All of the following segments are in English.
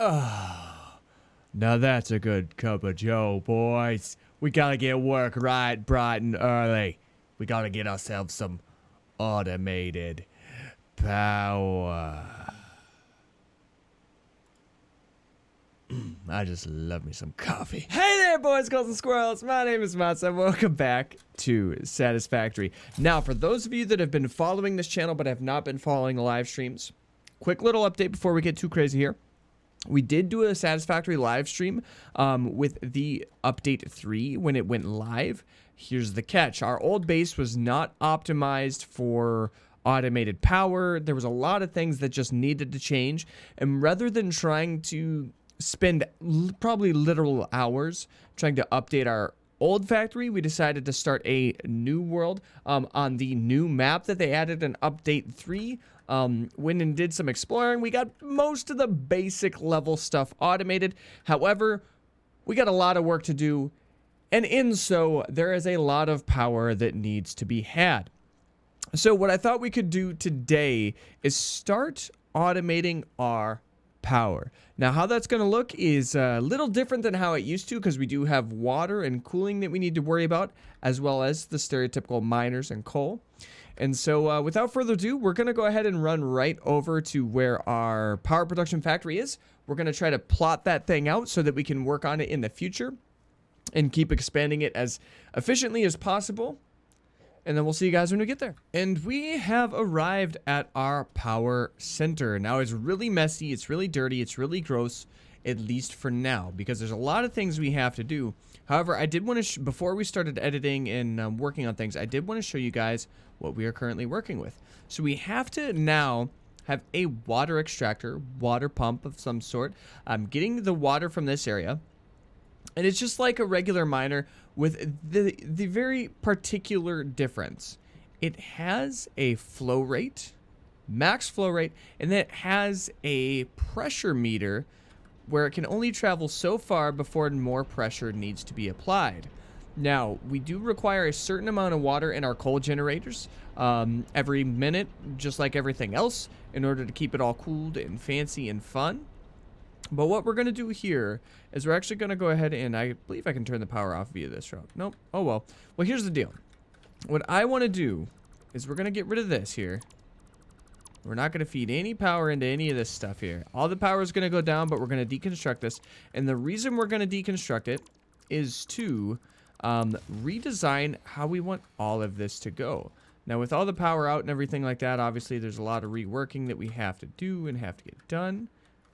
Oh, now that's a good cup of joe, boys. We gotta get work right bright and early. We gotta get ourselves some automated power. I just love me some coffee. Hey there, boys, girls, and squirrels. My name is Modstab. Welcome back to Satisfactory. Now, for those of you that have been following this channel but have not been following the live streams, quick little update before we get too crazy here. We did do a Satisfactory live stream with the update 3 when it went live. Here's the catch. Our old base was not optimized for automated power. There was a lot of things that just needed to change. And rather than trying to spend probably literal hours trying to update our old factory, we decided to start a new world on the new map that they added in update 3. Went and did some exploring. We got most of the basic level stuff automated. However, we got a lot of work to do, and in so there is a lot of power that needs to be had. So what I thought we could do today is start automating our power. Now, how that's going to look is a little different than how it used to, because we do have water and cooling that we need to worry about, as well as the stereotypical miners and coal. And so without further ado, we're going to go ahead and run right over to where our power production factory is. We're going to try to plot that thing out so that we can work on it in the future and keep expanding it as efficiently as possible. And then we'll see you guys when we get there. And we have arrived at our power center. Now, it's really messy, it's really dirty, it's really gross, at least for now, because there's a lot of things we have to do. However, I did want to, before we started editing and working on things, I did want to show you guys what we are currently working with. So we have to now have a water extractor, water pump of some sort. I'm getting the water from this area. And it's just like a regular miner with the very particular difference. It has a flow rate, max flow rate, and then it has a pressure meter where it can only travel so far before more pressure needs to be applied. Now, we do require a certain amount of water in our coal generators every minute, just like everything else, in order to keep it all cooled and fancy and fun. But what we're going to do here is we're actually going to go ahead and I believe I can turn the power off via this route. Nope. Oh, well. Well, here's the deal. What I want to do is we're going to get rid of this here. We're not going to feed any power into any of this stuff here. All the power is going to go down, but we're going to deconstruct this. And the reason we're going to deconstruct it is to redesign how we want all of this to go. Now, with all the power out and everything like that, obviously there's a lot of reworking that we have to do and have to get done.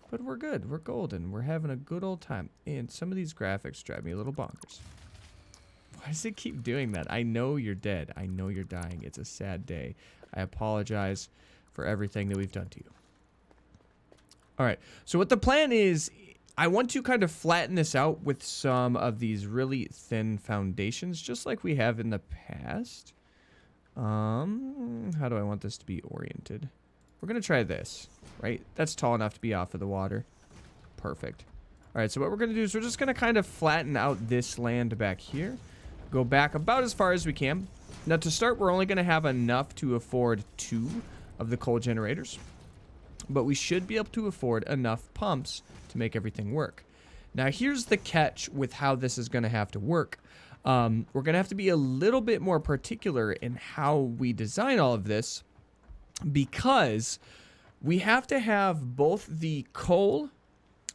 But we're good. We're golden. We're having a good old time. And some of these graphics drive me a little bonkers. Why does it keep doing that? I know you're dead. I know you're dying. It's a sad day. I apologize for everything that we've done to you. Alright. So what the plan is, I want to kind of flatten this out with some of these really thin foundations, just like we have in the past. How do I want this to be oriented? We're going to try this, right? That's tall enough to be off of the water. Perfect. All right, so what we're going to do is we're just going to kind of flatten out this land back here. Go back about as far as we can. Now, to start, we're only going to have enough to afford 2 of the coal generators. But we should be able to afford enough pumps to make everything work. Now, here's the catch with how this is going to have to work. We're going to have to be a little bit more particular in how we design all of this, because we have to have both the coal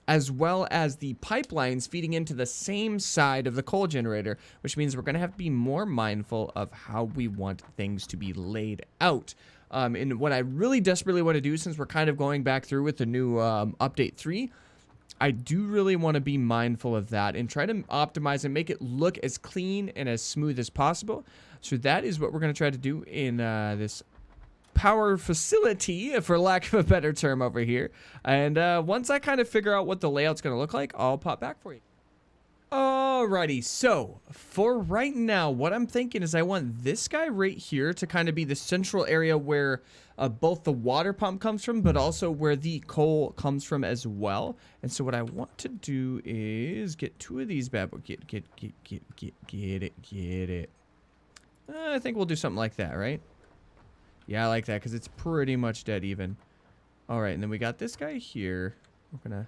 as well as the pipelines feeding into the same side of the coal generator, which means we're going to have to be more mindful of how we want things to be laid out. And what I really desperately want to do, since we're kind of going back through with the new update 3, I do really want to be mindful of that and try to optimize and make it look as clean and as smooth as possible. So that is what we're going to try to do in this power facility, for lack of a better term, over here. And once I kind of figure out what the layout's going to look like, I'll pop back for you. Alrighty, so for right now, what I'm thinking is I want this guy right here to kind of be the central area where both the water pump comes from, but also where the coal comes from as well. And so what I want to do is get 2 of these bad boys. Get it. I think we'll do something like that, right? Yeah, I like that because it's pretty much dead even. All right, and then we got this guy here. We're gonna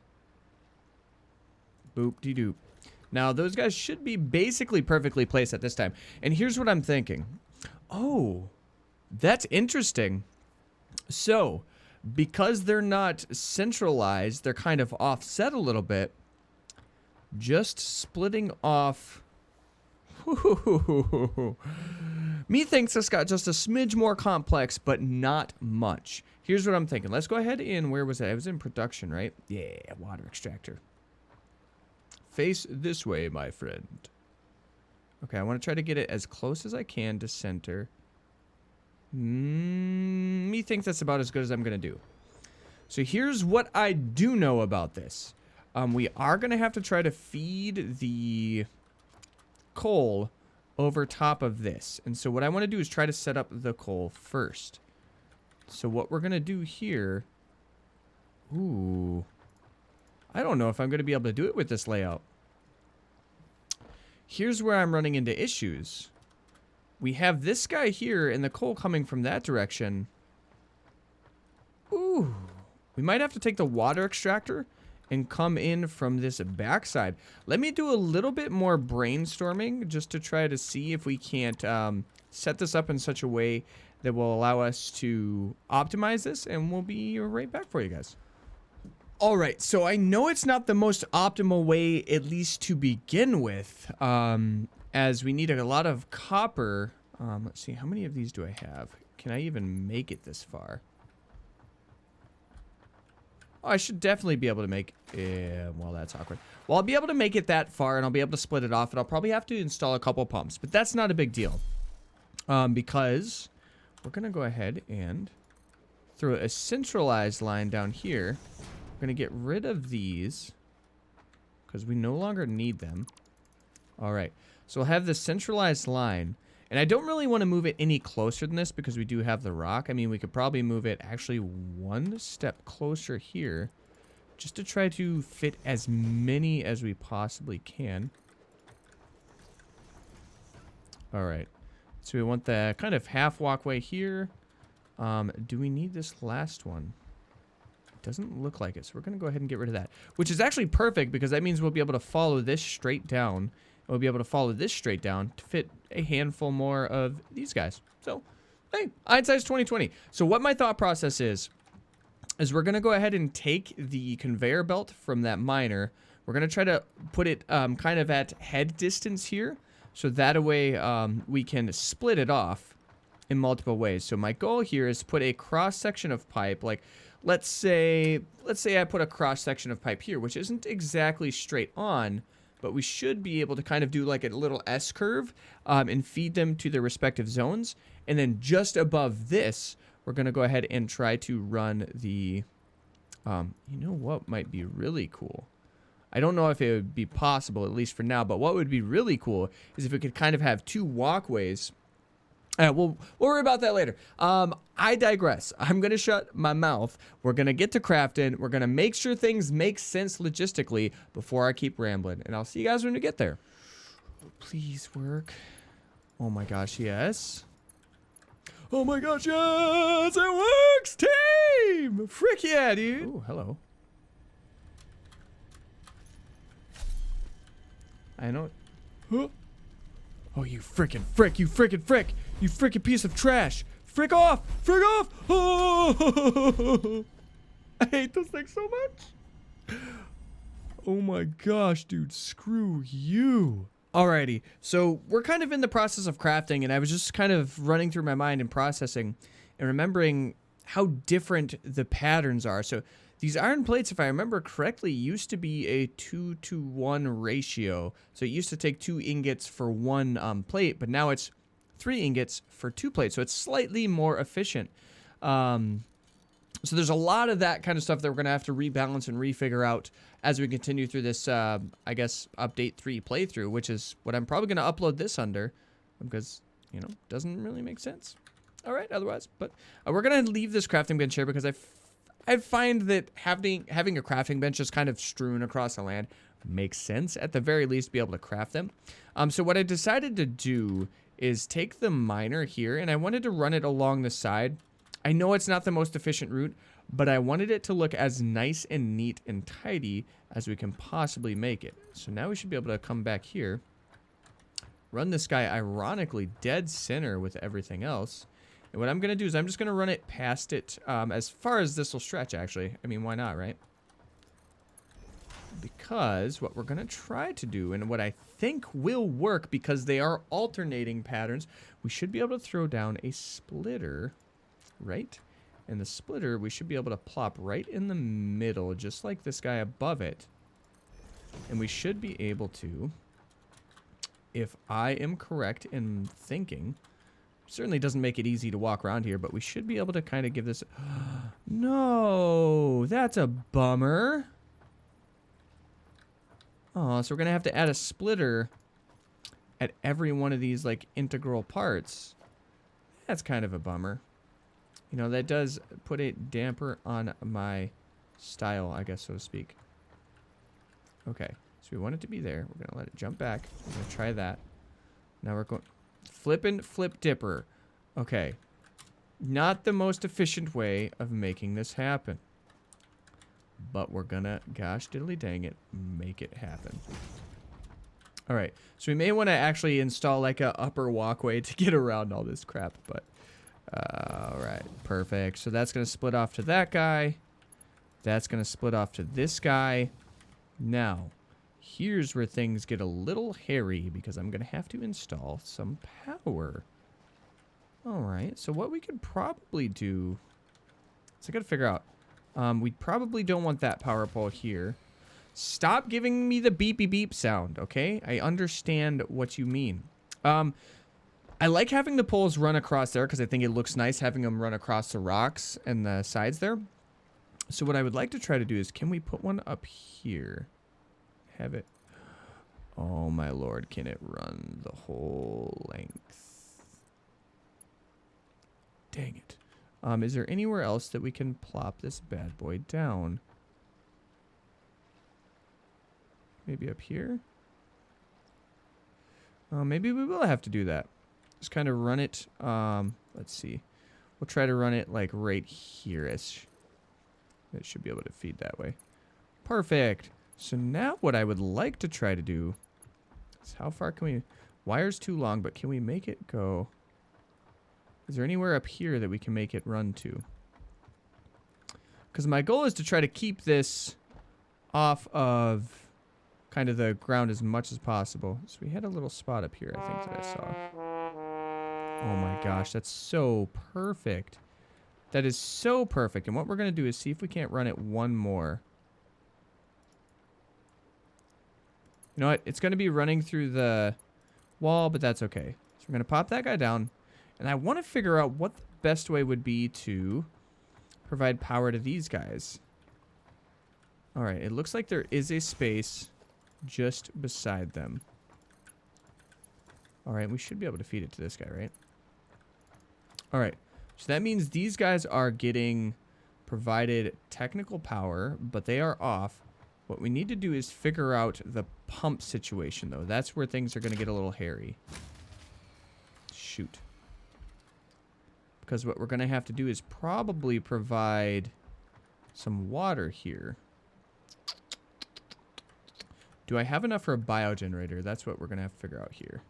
Boop-de-doop. Now, those guys should be basically perfectly placed at this time. And here's what I'm thinking. Oh, that's interesting. So, because they're not centralized, they're kind of offset a little bit. Just splitting off... Methinks this got just a smidge more complex, but not much. Here's what I'm thinking. Let's go ahead and... Where was it? I was in production, right? Yeah, water extractor. Face this way, my friend. Okay, I want to try to get it as close as I can to center. Methinks that's about as good as I'm going to do. So here's what I do know about this. We are going to have to try to feed the coal over top of this. And so what I want to do is try to set up the coal first. So what we're going to do here... Ooh... I don't know if I'm going to be able to do it with this layout. Here's where I'm running into issues. We have this guy here and the coal coming from that direction. Ooh. We might have to take the water extractor and come in from this backside. Let me do a little bit more brainstorming just to try to see if we can't set this up in such a way that will allow us to optimize this, and we'll be right back for you guys. Alright, so I know it's not the most optimal way, at least to begin with, as we need a lot of copper. Let's see, how many of these do I have? Can I even make it this far? Oh, I should definitely be able to make... well, that's awkward. Well, I'll be able to make it that far, and I'll be able to split it off, and I'll probably have to install a couple pumps, but that's not a big deal. Because we're going to go ahead and throw a centralized line down here. We're going to get rid of these because we no longer need them. All right. So we'll have the centralized line. And I don't really want to move it any closer than this because we do have the rock. I mean, we could probably move it actually one step closer here just to try to fit as many as we possibly can. All right. So we want the kind of half walkway here. Do we need this last one? Doesn't look like it, so we're going to go ahead and get rid of that. Which is actually perfect because that means we'll be able to follow this straight down. And we'll be able to follow this straight down to fit a handful more of these guys. So, hey, hindsight's 2020. So what my thought process is we're going to go ahead and take the conveyor belt from that miner. We're going to try to put it kind of at head distance here. So that way we can split it off in multiple ways. So my goal here is to put a cross section of pipe, like let's say I put a cross section of pipe here, which isn't exactly straight on, but we should be able to kind of do like a little S curve and feed them to their respective zones. And then just above this, we're going to go ahead and try to run the, you know what might be really cool? I don't know if it would be possible, at least for now, but what would be really cool is if we could kind of have two walkways. We'll worry about that later. I digress. I'm going to shut my mouth. We're going to get to crafting. We're going to make sure things make sense logistically before I keep rambling. And I'll see you guys when we get there. Please work. Oh my gosh, yes. Oh my gosh, yes! It works, team! Frick yeah, dude! Oh, hello. I know. Huh? Oh, you frickin' frick! You frickin' frick! You frickin' piece of trash! Frick off! Frick off! Oh! I hate those things so much. Oh my gosh, dude! Screw you! Alrighty, so we're kind of in the process of crafting, and I was just kind of running through my mind and processing, and remembering how different the patterns are. So these iron plates, if I remember correctly, used to be a 2-to-1 ratio. So it used to take 2 ingots for 1 plate, but now it's 3 ingots for 2 plates. So it's slightly more efficient. So there's a lot of that kind of stuff that we're going to have to rebalance and refigure out as we continue through this, I guess, Update 3 playthrough, which is what I'm probably going to upload this under because, you know, doesn't really make sense. All right, otherwise. But we're going to leave this crafting bench here because I find that having a crafting bench just kind of strewn across the land makes sense, at the very least, be able to craft them. So what I decided to do is take the miner here, and I wanted to run it along the side. I know it's not the most efficient route, but I wanted it to look as nice and neat and tidy as we can possibly make it. So now we should be able to come back here, run this guy ironically dead center with everything else. And what I'm going to do is I'm just going to run it past it as far as this will stretch, actually. I mean, why not, right? Because what we're going to try to do, and what I think will work because they are alternating patterns, we should be able to throw down a splitter, right? And the splitter, we should be able to plop right in the middle, just like this guy above it. And we should be able to, if I am correct in thinking, certainly doesn't make it easy to walk around here, but we should be able to kind of give this... No, that's a bummer. Oh, so we're going to have to add a splitter at every one of these, like, integral parts. That's kind of a bummer. You know, that does put a damper on my style, I guess, so to speak. Okay, so we want it to be there. We're going to let it jump back. We're going to try that. Now we're going... Flippin' flip dipper. Okay. Not the most efficient way of making this happen. But we're gonna, gosh diddly dang it, make it happen. Alright, so we may want to actually install like a upper walkway to get around all this crap, but... Alright, perfect. So that's gonna split off to that guy. That's gonna split off to this guy. Now, here's where things get a little hairy, because I'm gonna have to install some power. Alright, so what we could probably do... So I gotta figure out... we probably don't want that power pole here. Stop giving me the beepy beep sound, okay? I understand what you mean. I like having the poles run across there because I think it looks nice having them run across the rocks and the sides there. So what I would like to try to do is, can we put one up here? Have it... Oh my lord, can it run the whole length? Dang it. Is there anywhere else that we can plop this bad boy down? Maybe up here? Maybe we will have to do that. Just kind of run it, let's see. We'll try to run it like right here-ish. It should be able to feed that way. Perfect. So now what I would like to try to do is, how far can we... Wire's too long, but can we make it go... Is there anywhere up here that we can make it run to? Because my goal is to try to keep this off of kind of the ground as much as possible. So we had a little spot up here, I think, that I saw. Oh my gosh, that's so perfect. That is so perfect. And what we're going to do is see if we can't run it one more. You know what? It's going to be running through the wall, but that's okay. So we're going to pop that guy down. And I want to figure out what the best way would be to provide power to these guys. Alright, it looks like there is a space just beside them. Alright, we should be able to feed it to this guy, right? Alright, so that means these guys are getting provided technical power, but they are off. What we need to do is figure out the pump situation, though. That's where things are going to get a little hairy. Shoot. Because what we're going to have to do is probably provide some water here. Do I have enough for a biogenerator? That's what we're going to have to figure out here.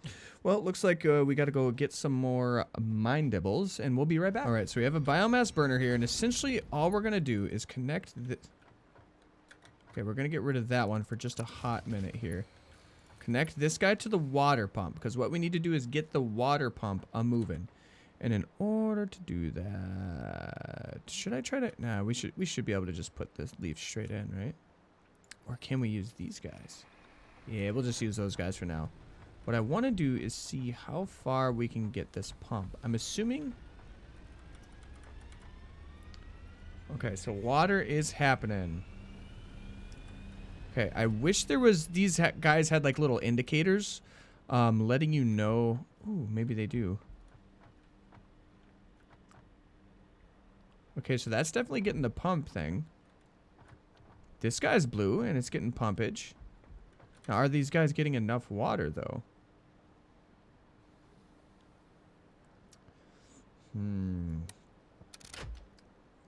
Well, it looks like we got to go get some more mine dibbles, and we'll be right back. All right, so we have a biomass burner here, and essentially all we're going to do is connect the... Okay, we're going to get rid of that one for just a hot minute here. Connect this guy to the water pump, because what we need to do is get the water pump a-moving. And in order to do that, should I try to... Nah, we should be able to just put this leaf straight in, right? Or can we use these guys? Yeah, we'll just use those guys for now. What I want to do is see how far we can get this pump. I'm assuming... Okay, so water is happening. Okay, I wish there was... These guys had like little indicators letting you know... Ooh, maybe they do. Okay, so that's definitely getting the pump thing. This guy's blue, and it's getting pumpage. Now, are these guys getting enough water, though?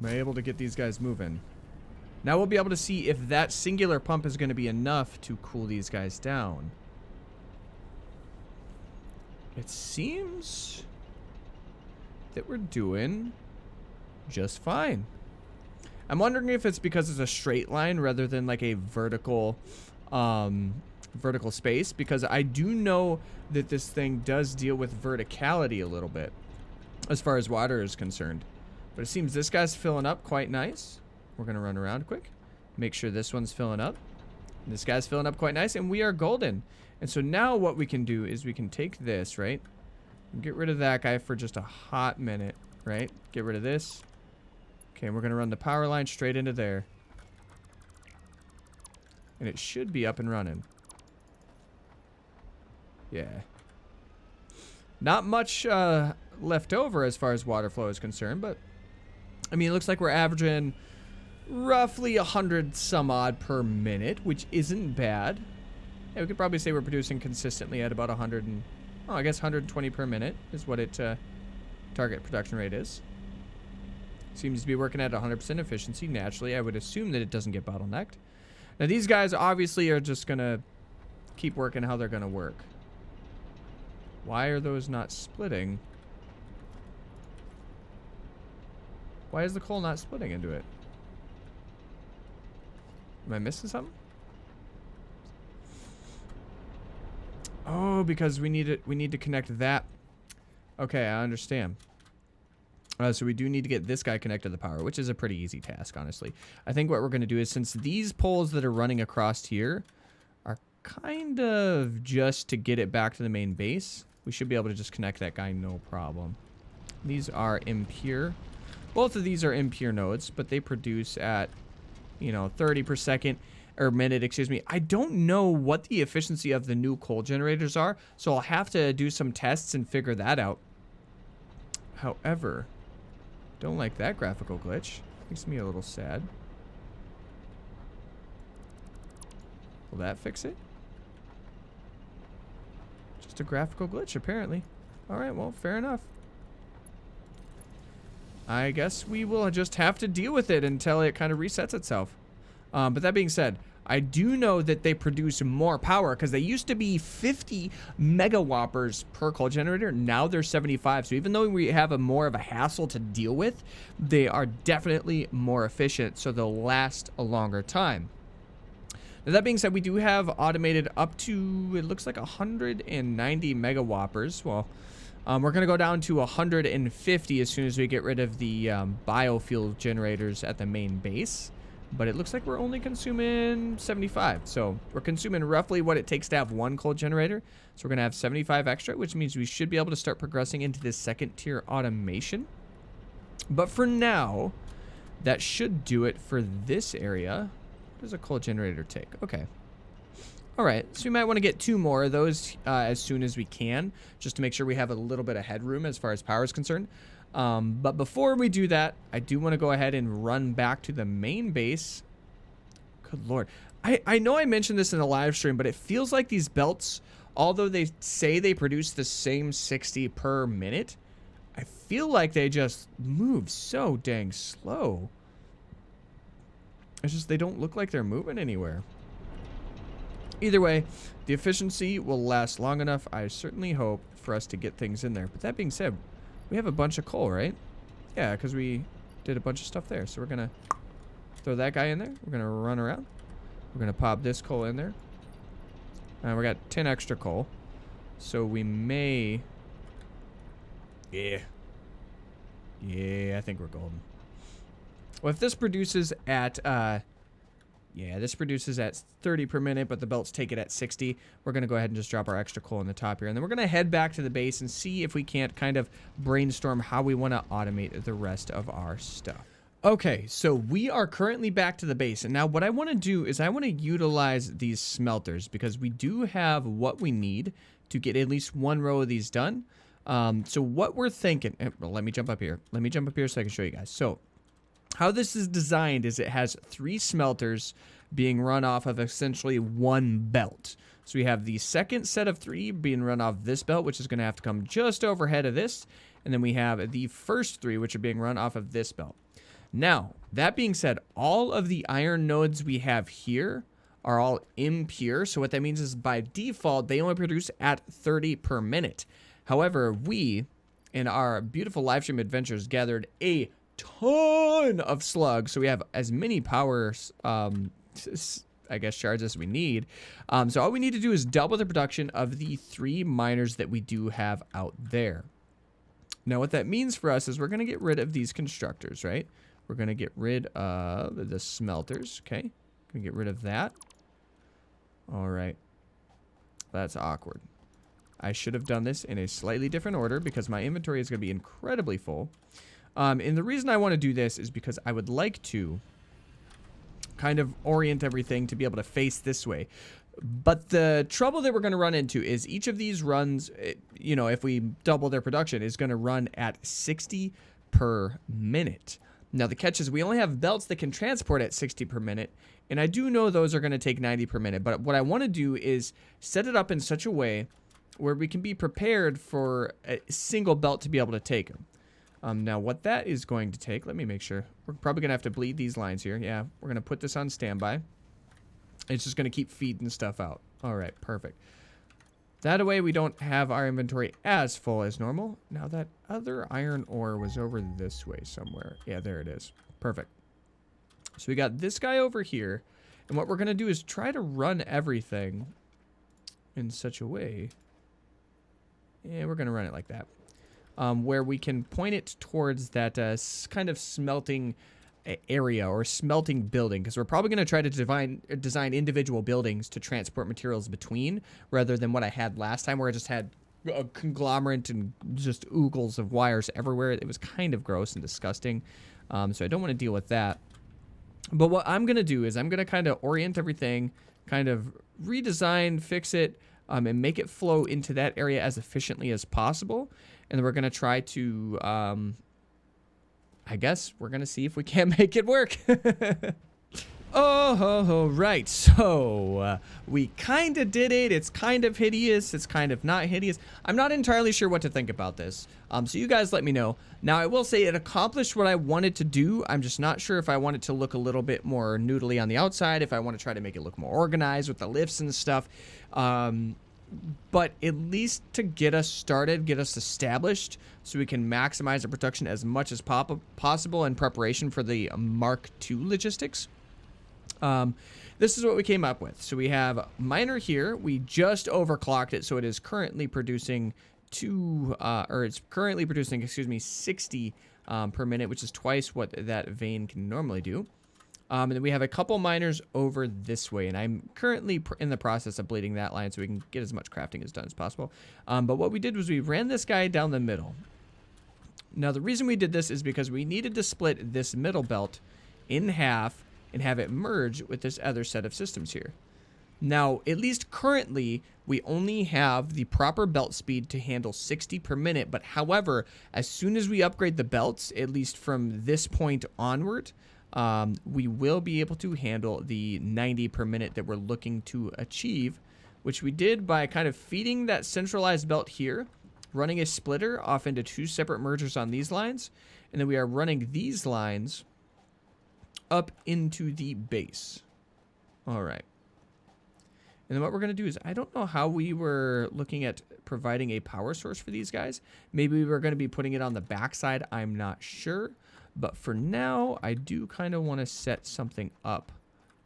Am I able to get these guys moving? Now we'll be able to see if that singular pump is going to be enough to cool these guys down. It seems that we're doing just fine. I'm wondering if it's because it's a straight line rather than like a vertical space, because I do know that this thing does deal with verticality a little bit as far as water is concerned. But it seems this guy's filling up quite nice. We're going to run around quick. Make sure this one's filling up. This guy's filling up quite nice, and we are golden. And so now what we can do is we can take this, right? Get rid of that guy for just a hot minute, right? Get rid of this. Okay, and we're going to run the power line straight into there. And it should be up and running. Yeah. Not much left over as far as water flow is concerned, but I mean, it looks like we're averaging roughly 100 some odd per minute, which isn't bad. Yeah, we could probably say we're producing consistently at about 100 and, oh, I guess 120 per minute is what it target production rate is. Seems to be working at 100% efficiency. Naturally, I would assume that it doesn't get bottlenecked. Now, these guys obviously are just going to keep working how they're going to work. Why are those not splitting? Why is the coal not splitting into it? Am I missing something? Oh, because we need to connect that. Okay, I understand. So we do need to get this guy connected to the power, which is a pretty easy task, honestly. I think what we're going to do is, since these poles that are running across here are kind of just to get it back to the main base, we should be able to just connect that guy no problem. These are impure. Both of these are impure nodes, but they produce at, you know, 30 per second or minute, excuse me. I don't know what the efficiency of the new coal generators are, so I'll have to do some tests and figure that out. However, don't like that graphical glitch. Makes me a little sad. Will that fix it? Just a graphical glitch, apparently. Alright, well, fair enough. I guess we will just have to deal with it until it kind of resets itself. But that being said, I do know that they produce more power, because they used to be 50 megawhoppers per coal generator. Now they're 75. So even though we have more of a hassle to deal with, they are definitely more efficient, so they'll last a longer time. Now, that being said, we do have automated up to, it looks like 190 megawhoppers. Well, we're going to go down to 150 as soon as we get rid of the biofuel generators at the main base. But it looks like we're only consuming 75. So we're consuming roughly what it takes to have one coal generator. So we're going to have 75 extra, which means we should be able to start progressing into this second tier automation. But for now, that should do it for this area. What does a coal generator take? Okay. All right, so we might want to get 2 more of those as soon as we can, just to make sure we have a little bit of headroom as far as power is concerned. But before we do that, I do want to go ahead and run back to the main base. Good Lord. I know I mentioned this in the live stream, but it feels like these belts, although they say they produce the same 60 per minute, I feel like they just move so dang slow. It's just they don't look like they're moving anywhere. Either way, the efficiency will last long enough, I certainly hope, for us to get things in there. But that being said, we have a bunch of coal, right? Yeah, because we did a bunch of stuff there. So we're going to throw that guy in there. We're going to run around. We're going to pop this coal in there. And we got 10 extra coal. So we may... Yeah. Yeah, I think we're golden. Well, if this produces at... Yeah, this produces at 30 per minute, but the belts take it at 60. We're going to go ahead and just drop our extra coal in the top here. And then we're going to head back to the base and see if we can't kind of brainstorm how we want to automate the rest of our stuff. Okay, so we are currently back to the base. And now what I want to do is I want to utilize these smelters, because we do have what we need to get at least 1 row of these done. So what we're thinking... Well, let me jump up here. Let me jump up here so I can show you guys. So... how this is designed is it has 3 smelters being run off of essentially 1 belt. So we have the second set of 3 being run off this belt, which is going to have to come just overhead of this. And then we have the first 3, which are being run off of this belt. Now, that being said, all of the iron nodes we have here are all impure. So what that means is by default, they only produce at 30 per minute. However, we, in our beautiful live stream adventures, gathered a ton of slugs. So we have as many power, I guess, shards as we need. So all we need to do is double the production of the 3 miners that we do have out there. Now, what that means for us is we're going to get rid of these constructors, right? We're going to get rid of the smelters, okay? Going to get rid of that. All right. That's awkward. I should have done this in a slightly different order because my inventory is going to be incredibly full. And the reason I want to do this is because I would like to kind of orient everything to be able to face this way. But the trouble that we're going to run into is each of these runs, you know, if we double their production, is going to run at 60 per minute. Now, the catch is we only have belts that can transport at 60 per minute, and I do know those are going to take 90 per minute. But what I want to do is set it up in such a way where we can be prepared for a single belt to be able to take them. Now, what that is going to take, let me make sure. We're probably going to have to bleed these lines here. Yeah, we're going to put this on standby. It's just going to keep feeding stuff out. All right, perfect. That way we don't have our inventory as full as normal. Now, that other iron ore was over this way somewhere. Yeah, there it is. Perfect. So we got this guy over here. And what we're going to do is try to run everything in such a way. Yeah, we're going to run it like that. Where we can point it towards that kind of smelting area or smelting building, because we're probably going to try to design individual buildings to transport materials between, rather than what I had last time where I just had a conglomerate and just oogles of wires everywhere. It was kind of gross and disgusting, so I don't want to deal with that. But what I'm going to do is I'm going to kind of orient everything, kind of redesign, fix it, and make it flow into that area as efficiently as possible. And then we're going to try to, I guess we're going to see if we can't make it work. Oh, right. So we kind of did it. It's kind of hideous. It's kind of not hideous. I'm not entirely sure what to think about this. So you guys let me know. Now, I will say it accomplished what I wanted to do. I'm just not sure if I want it to look a little bit more noodly on the outside, if I want to try to make it look more organized with the lifts and stuff. But at least to get us started, get us established, so we can maximize the production as much as possible in preparation for the Mark II logistics. This is what we came up with. So we have miner here. We just overclocked it, so it is currently producing it's currently producing, excuse me, 60 per minute, which is twice what that vein can normally do. And then we have a couple miners over this way, and I'm currently in the process of bleeding that line so we can get as much crafting as done as possible. But what we did was we ran this guy down the middle. Now, the reason we did this is because we needed to split this middle belt in half and have it merge with this other set of systems here. Now, at least currently, we only have the proper belt speed to handle 60 per minute, but however, as soon as we upgrade the belts, at least from this point onward, we will be able to handle the 90 per minute that we're looking to achieve, which we did by kind of feeding that centralized belt here, running a splitter off into 2 separate mergers on these lines, and then we are running these lines up into the base. All right. And then what we're going to do is, I don't know how we were looking at providing a power source for these guys. Maybe we were going to be putting it on the backside. I'm not sure. But for now, I do kind of want to set something up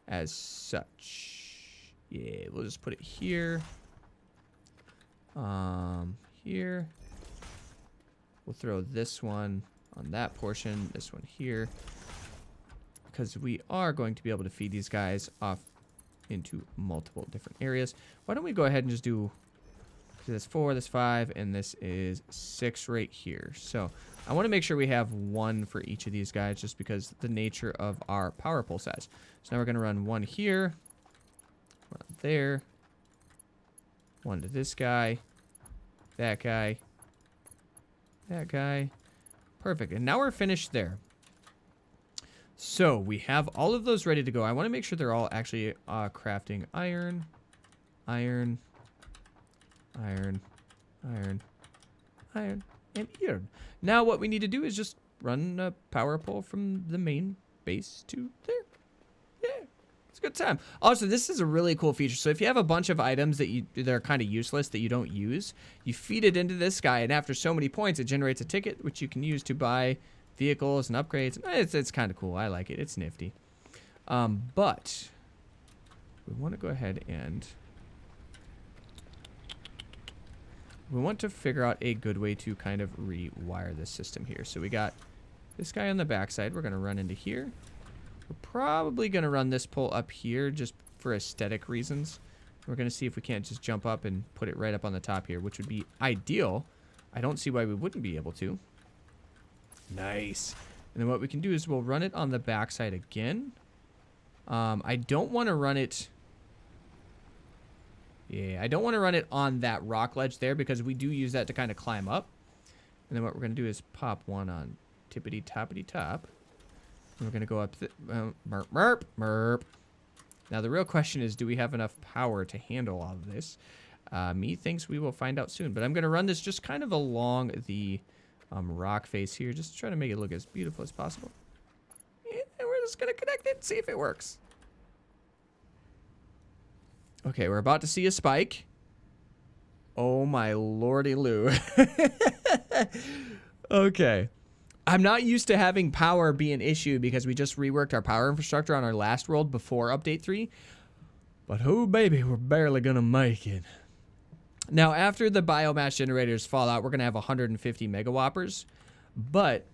as such. Yeah, we'll just put it here. Here. We'll throw this one on that portion, this one here. Because we are going to be able to feed these guys off into multiple different areas. Why don't we go ahead and just do, this 4, this 5, and this is 6 right here. So I want to make sure we have 1 for each of these guys, just because the nature of our power pole size. So now we're going to run 1 here, 1 there, 1 to this guy, that guy, that guy. Perfect. And now we're finished there. So we have all of those ready to go. I want to make sure they're all actually crafting iron, iron, iron, iron, iron, and iron. Now what we need to do is just run a power pole from the main base to there. Yeah, it's a good time. Also, this is a really cool feature. So if you have a bunch of items that are kind of useless that you don't use, you feed it into this guy, and after so many points, it generates a ticket, which you can use to buy vehicles and upgrades. It's kind of cool. I like it. It's nifty. But we want to go ahead and we want to figure out a good way to kind of rewire this system here. So we got this guy on the backside. We're going to run into here. We're probably going to run this pole up here just for aesthetic reasons. We're going to see if we can't just jump up and put it right up on the top here, which would be ideal. I don't see why we wouldn't be able to. Nice. And then what we can do is we'll run it on the backside again. I don't want to run it... Yeah, I don't want to run it on that rock ledge there because we do use that to kind of climb up. And then what we're going to do is pop one on tippity-toppity top. And we're going to go up... Merp, merp, merp. Now, the real question is, do we have enough power to handle all of this? Me thinks we will find out soon. But I'm going to run this just kind of along the rock face here, just to try to make it look as beautiful as possible. And we're just going to connect it and see if it works. Okay, we're about to see a spike. Oh my lordy loo. Okay. I'm not used to having power be an issue because we just reworked our power infrastructure on our last world before update 3. But oh baby, we're barely gonna make it. Now after the biomass generators fall out, we're gonna have 150 megawhoppers. But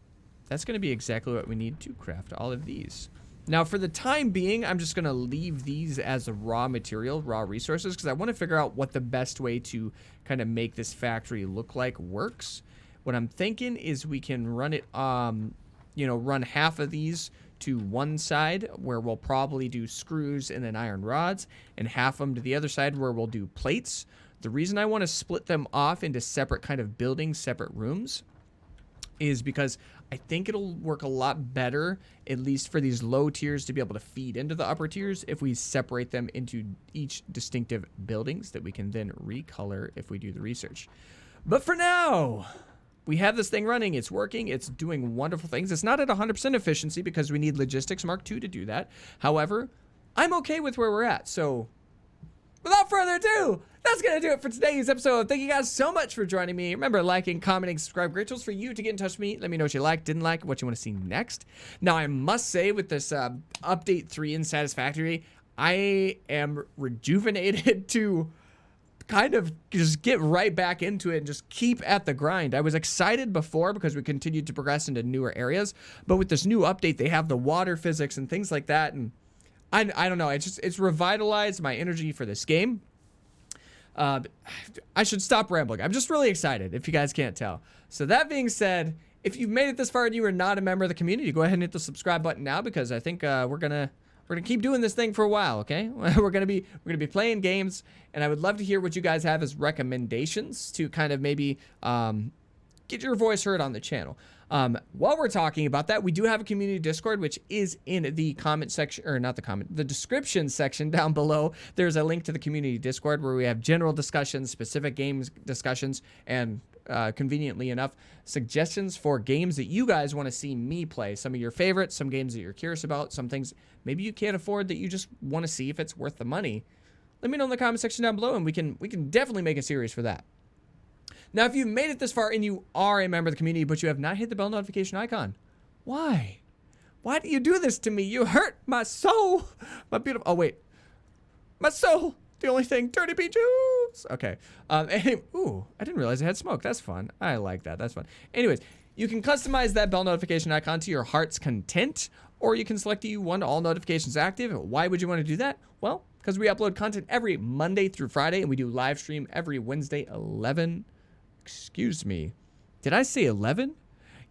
that's gonna be exactly what we need to craft all of these. Now, for the time being, I'm just going to leave these as a raw material, raw resources, because I want to figure out what the best way to kind of make this factory look like works. What I'm thinking is we can run it, run half of these to one side where we'll probably do screws and then iron rods, and half of them to the other side where we'll do plates. The reason I want to split them off into separate kind of buildings, separate rooms, is because I think it'll work a lot better, at least for these low tiers, to be able to feed into the upper tiers if we separate them into each distinctive buildings that we can then recolor if we do the research. But for now, we have this thing running. It's working. It's doing wonderful things. It's not at 100% efficiency because we need Logistics Mark II to do that. However, I'm okay with where we're at. So without further ado, that's going to do it for today's episode. Thank you guys so much for joining me. Remember, liking, commenting, subscribe. Great tools for you to get in touch with me. Let me know what you like, didn't like, what you want to see next. Now, I must say, with this update 3 in Satisfactory, I am rejuvenated to kind of just get right back into it and just keep at the grind. I was excited before because we continued to progress into newer areas, but with this new update, they have the water physics and things like that, and I don't know. It's revitalized my energy for this game. I should stop rambling. I'm just really excited, if you guys can't tell. So that being said, if you've made it this far and you are not a member of the community, go ahead and hit the subscribe button now, because I think we're gonna keep doing this thing for a while. Okay, we're gonna be playing games, and I would love to hear what you guys have as recommendations to kind of maybe get your voice heard on the channel. While we're talking about that, we do have a community Discord, which is in the comment section, or not the comment, the description section down below. There's a link to the community Discord where we have general discussions, specific games discussions, and conveniently enough, suggestions for games that you guys want to see me play. Some of your favorites, some games that you're curious about, some things maybe you can't afford that you just want to see if it's worth the money. Let me know in the comment section down below, and we can definitely make a series for that. Now, if you've made it this far and you are a member of the community, but you have not hit the bell notification icon, why? Why do you do this to me? You hurt my soul. My beautiful... Oh, wait. My soul. The only thing. Dirty peaches. Okay. Ooh, I didn't realize it had smoke. That's fun. I like that. That's fun. Anyways, you can customize that bell notification icon to your heart's content, or you can select you want all notifications active. Why would you want to do that? Well, because we upload content every Monday through Friday, and we do live stream every Wednesday, 11... Excuse me. Did I say 11?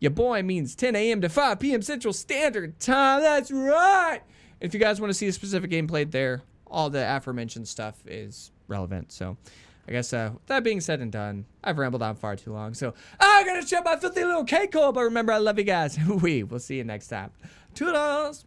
Your boy means 10 a.m. to 5 p.m. Central Standard Time. That's right. If you guys want to see a specific game played there, all the aforementioned stuff is relevant. So I guess with that being said and done, I've rambled on far too long. So I'm going to shut my filthy little cake hole. But remember, I love you guys. We will see you next time. Toodles.